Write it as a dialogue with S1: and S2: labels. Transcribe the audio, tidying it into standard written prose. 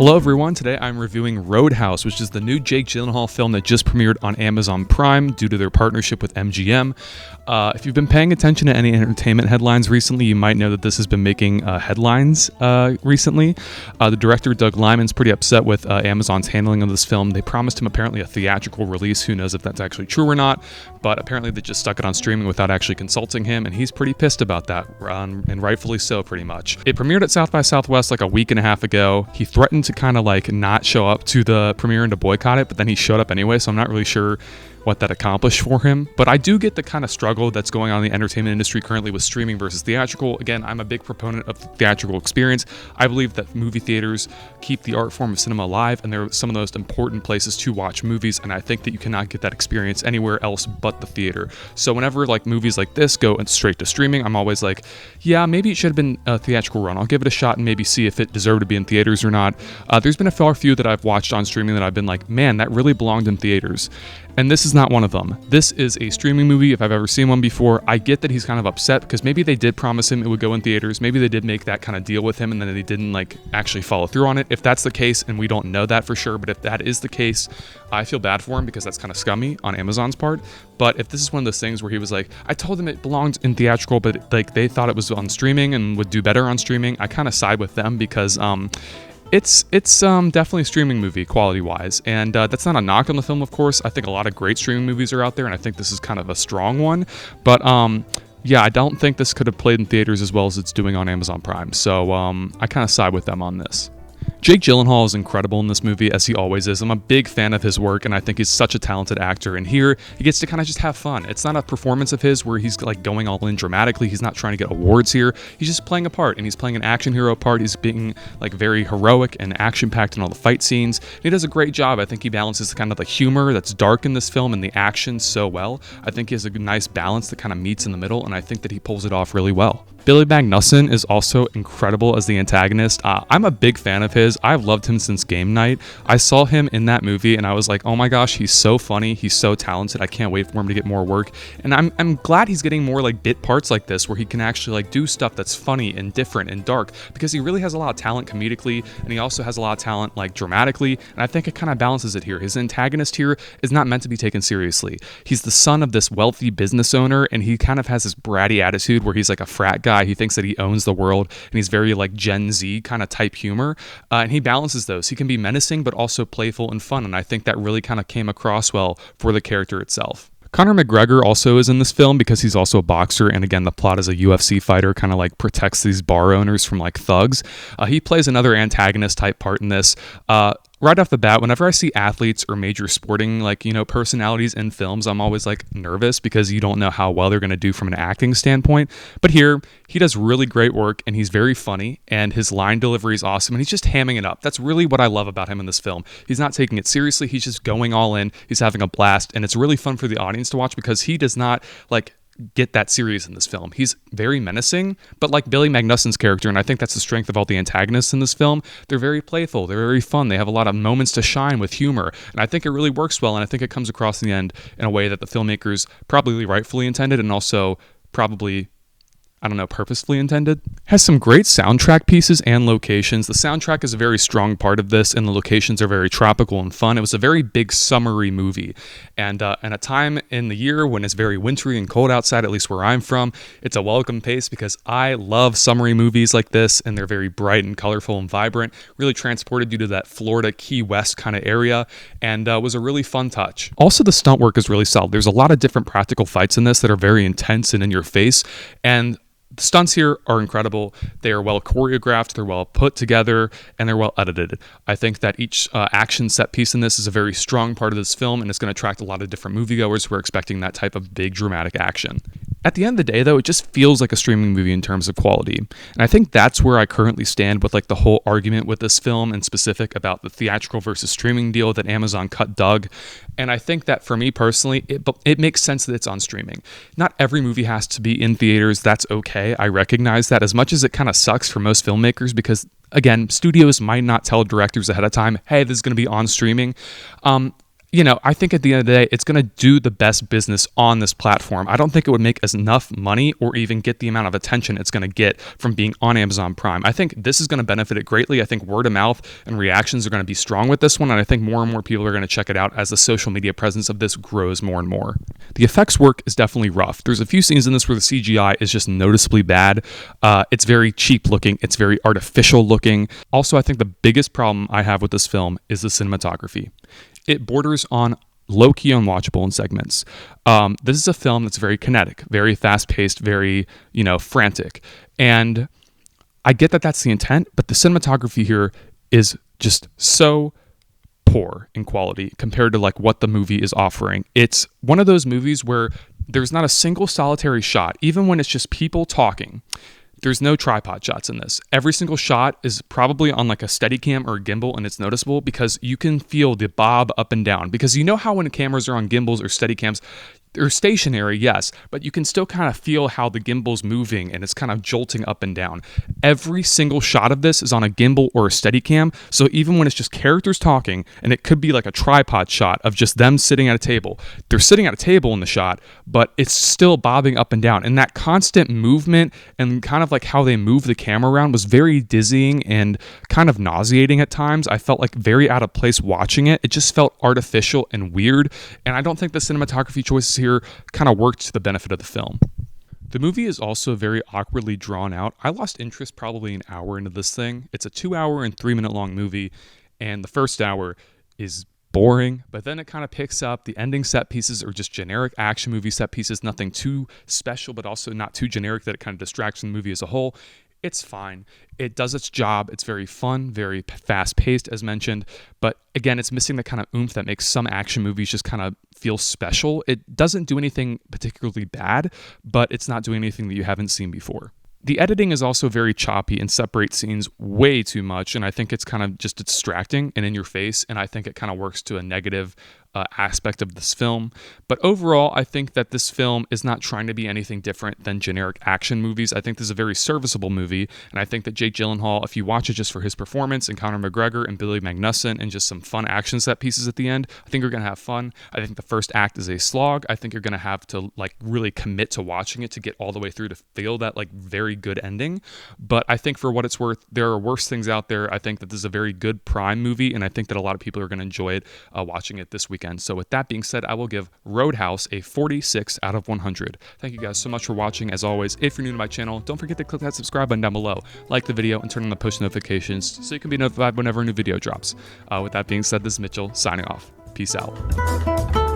S1: Hello everyone, today I'm reviewing Roadhouse, which is the new Jake Gyllenhaal film that just premiered on Amazon Prime due to their partnership with MGM. If you've been paying attention to any entertainment headlines recently, you might know that this has been making headlines recently. The director, Doug Liman's pretty upset with Amazon's handling of this film. They promised him apparently a theatrical release. Who knows if that's actually true or not, but apparently they just stuck it on streaming without actually consulting him, and he's pretty pissed about that, and rightfully so, pretty much. It premiered at South by Southwest like a week and a half ago. He threatened to kind of like not show up to the premiere and to boycott it, but then he showed up anyway, so I'm not really sure what that accomplished for him. But I do get the kind of struggle that's going on in the entertainment industry currently with streaming versus theatrical. Again, I'm a big proponent of the theatrical experience. I believe that movie theaters keep the art form of cinema alive, and they're some of the most important places to watch movies, and I think that you cannot get that experience anywhere else but the theater. So whenever like movies like this go straight to streaming, I'm always like, yeah, maybe it should have been a theatrical run. I'll give it a shot and maybe see if it deserved to be in theaters or not. There's been a fair few that I've watched on streaming that I've been like, man, that really belonged in theaters. And this is not one of them. This is a streaming movie if I've ever seen one before. I get that he's kind of upset because maybe they did promise him it would go in theaters. Maybe they did make that kind of deal with him and then they didn't like actually follow through on it. If that's the case, and we don't know that for sure, but if that is the case, I feel bad for him because that's kind of scummy on Amazon's part. But if this is one of those things where he was like, I told them it belonged in theatrical, but like they thought it was on streaming and would do better on streaming, I kind of side with them because it's definitely a streaming movie quality wise, and that's not a knock on the film, of course. I think a lot of great streaming movies are out there, and I think this is kind of a strong one. But yeah, I don't think this could have played in theaters as well as it's doing on Amazon Prime. So I kind of side with them on this. Jake Gyllenhaal is incredible in this movie, as he always is. I'm a big fan of his work, and I think he's such a talented actor. And here, he gets to kind of just have fun. It's not a performance of his where he's like going all in dramatically. He's not trying to get awards here. He's just playing a part, and he's playing an action hero part. He's being like very heroic and action-packed in all the fight scenes. And he does a great job. I think he balances kind of the humor that's dark in this film and the action so well. I think he has a nice balance that kind of meets in the middle, and I think that he pulls it off really well. Billy Magnussen is also incredible as the antagonist. I'm a big fan of his. I've loved him since Game Night. I saw him in that movie and I was like, oh my gosh, he's so funny. He's so talented. I can't wait for him to get more work. And I'm glad he's getting more like bit parts like this where he can actually like do stuff that's funny and different and dark, because he really has a lot of talent comedically, and he also has a lot of talent like dramatically. And I think it kind of balances it here. His antagonist here is not meant to be taken seriously. He's the son of this wealthy business owner, and he kind of has this bratty attitude where he's like a frat guy. He thinks that he owns the world, and he's very like Gen Z kind of type humor, and he balances those. He can be menacing but also playful and fun, and I think that really kind of came across well for the character itself. Conor McGregor also is in this film because he's also a boxer, and again, the plot is a UFC fighter kind of like protects these bar owners from like thugs. He plays another antagonist type part in this. Right off the bat, whenever I see athletes or major sporting personalities in films, I'm always like nervous because you don't know how well they're going to do from an acting standpoint. But here, he does really great work, and he's very funny, and his line delivery is awesome, and he's just hamming it up. That's really what I love about him in this film. He's not taking it seriously. He's just going all in. He's having a blast, and it's really fun for the audience to watch because he does not get that serious in this film. He's very menacing, but like Billy Magnussen's character, and I think that's the strength of all the antagonists in this film, they're very playful, they're very fun, they have a lot of moments to shine with humor, and I think it really works well, and I think it comes across in the end in a way that the filmmakers probably rightfully intended, and also probably purposefully intended. Has some great soundtrack pieces and locations. The soundtrack is a very strong part of this, and the locations are very tropical and fun. It was a very big summery movie, and a time in the year when it's very wintry and cold outside, at least where I'm from, it's a welcome pace because I love summery movies like this, and they're very bright and colorful and vibrant, really transported you to that Florida Key West kind of area, and was a really fun touch. Also, the stunt work is really solid. There's a lot of different practical fights in this that are very intense and in your face, and the stunts here are incredible. They are well choreographed, they're well put together, and they're well edited. I think that each action set piece in this is a very strong part of this film, and it's going to attract a lot of different moviegoers who are expecting that type of big dramatic action. At the end of the day, though, it just feels like a streaming movie in terms of quality. And I think that's where I currently stand with like the whole argument with this film in specific about the theatrical versus streaming deal that Amazon cut Doug. And I think that for me personally, it makes sense that it's on streaming. Not every movie has to be in theaters. That's okay. I recognize that, as much as it kind of sucks for most filmmakers because, again, studios might not tell directors ahead of time, hey, this is going to be on streaming. I think at the end of the day, it's going to do the best business on this platform. I don't think it would make as enough money or even get the amount of attention it's going to get from being on Amazon Prime. I think this is going to benefit it greatly. I think word of mouth and reactions are going to be strong with this one, and I think more and more people are going to check it out as the social media presence of this grows more and more. The effects work is definitely rough. There's a few scenes in this where the CGI is just noticeably bad. It's very cheap looking. It's very artificial looking. Also, I think the biggest problem I have with this film is the cinematography. It borders on low-key unwatchable in segments. This is a film that's very kinetic, very fast-paced, very, frantic. And I get that that's the intent, but the cinematography here is just so poor in quality compared to like what the movie is offering. It's one of those movies where there's not a single solitary shot, even when it's just people talking. There's no tripod shots in this. Every single shot is probably on like a Steadicam or a gimbal, and it's noticeable because you can feel the bob up and down. Because you know how when cameras are on gimbals or Steadicams, they're stationary, yes, but you can still kind of feel how the gimbal's moving and it's kind of jolting up and down. Every single shot of this is on a gimbal or a Steadicam, so even when it's just characters talking, and it could be like a tripod shot of just them sitting at a table, they're sitting at a table in the shot, but it's still bobbing up and down. And that constant movement and kind of like how they move the camera around was very dizzying and kind of nauseating at times. I felt like very out of place watching it. It just felt artificial and weird, and I don't think the cinematography choices here kind of worked to the benefit of the film. The movie is also very awkwardly drawn out. I lost interest probably an hour into this thing. It's a 2-hour and 3-minute long movie, and the first hour is boring, but then it kind of picks up. The ending set pieces are just generic action movie set pieces, nothing too special, but also not too generic that it kind of distracts from the movie as a whole. It's fine. It does its job. It's very fun, very fast-paced, as mentioned. But again, it's missing the kind of oomph that makes some action movies just kind of feel special. It doesn't do anything particularly bad, but it's not doing anything that you haven't seen before. The editing is also very choppy and separates scenes way too much, and I think it's kind of just distracting and in your face, and I think it kind of works to a negative aspect of this film. But overall, I think that this film is not trying to be anything different than generic action movies. I think this is a very serviceable movie, and I think that Jake Gyllenhaal, if you watch it just for his performance, and Conor McGregor and Billy Magnussen, and just some fun action set pieces at the end, I think you're going to have fun. I think the first act is a slog. I think you're going to have to like really commit to watching it to get all the way through to feel that like very good ending. But I think for what it's worth, there are worse things out there. I think that this is a very good Prime movie, and I think that a lot of people are going to enjoy it watching it this weekend. So with that being said, I will give Roadhouse a 46 out of 100. Thank you guys so much for watching. As always, if you're new to my channel, don't forget to click that subscribe button down below, like the video, and turn on the push notifications so you can be notified whenever a new video drops. With that being said, this is Mitchell signing off. Peace out.